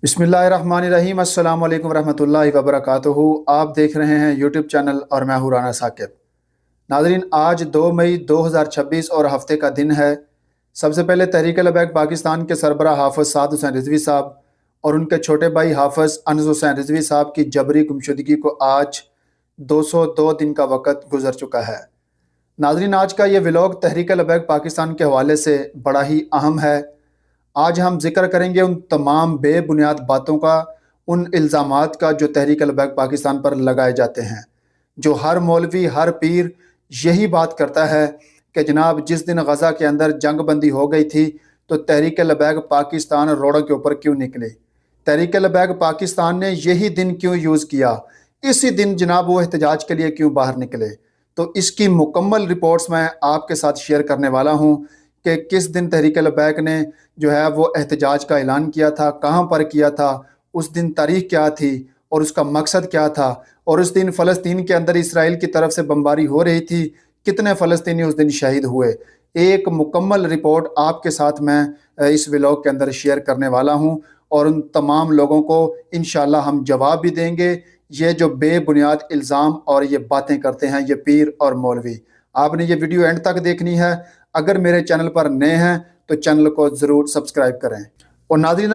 बिस्मिल्लाहिर्रहमानिर्रहीम। अस्सलाम वालेकुम रहमतुल्लाहि व बरकातुहू। आप देख रहे हैं यूट्यूब चैनल और मैं हूँ राना साकिब। नाज़रीन, आज 2 मई 2026 और हफ्ते का दिन है। सबसे पहले तहरीक लबैक पाकिस्तान के सरबराह हाफ़िज़ साद हुसैन रिज़वी साहब और उनके छोटे भाई हाफ़िज़ अनस हुसैन रिज़वी साहब की जबरी गुमशुदगी को आज 202 दिन का वक़्त गुजर चुका है। नाज़रीन, आज का ये व्लॉग तहरीक लबैक पाकिस्तान के हवाले से बड़ा ही अहम है। आज हम जिक्र करेंगे उन तमाम बेबुनियाद बातों का, उन इल्ज़ामात का जो तहरीक लबैक पाकिस्तान पर लगाए जाते हैं। जो हर मौलवी, हर पीर यही बात करता है कि जनाब जिस दिन गज़ा के अंदर जंग बंदी हो गई थी तो तहरीक लबैक पाकिस्तान रोडों के ऊपर क्यों निकले, तहरीक लबैक पाकिस्तान ने यही दिन क्यों यूज़ किया, इसी दिन जनाब वो एहतजाज के लिए क्यों बाहर निकले। तो इसकी मुकम्मल रिपोर्ट्स मैं आपके साथ शेयर करने वाला हूँ कि किस दिन तहरीक लबैक ने जो है वो एहतजाज का ऐलान किया था, कहाँ पर किया था, उस दिन तारीख क्या थी और उसका मकसद क्या था, और उस दिन फ़लस्तीन के अंदर इसराइल की तरफ से बमबारी हो रही थी, कितने फ़लस्तीनी उस दिन शहीद हुए। एक मुकम्मल रिपोर्ट आपके साथ मैं इस व्लॉग के अंदर शेयर करने वाला हूँ और उन तमाम लोगों को इंशाल्लाह हम जवाब भी देंगे, ये जो बेबुनियाद इल्ज़ाम और ये बातें करते हैं ये पीर और मौलवी। आपने ये वीडियो एंड तक देखनी है। अगर मेरे चैनल पर नए हैं तो चैनल को ज़रूर सब्सक्राइब करें। और नाज़रीन,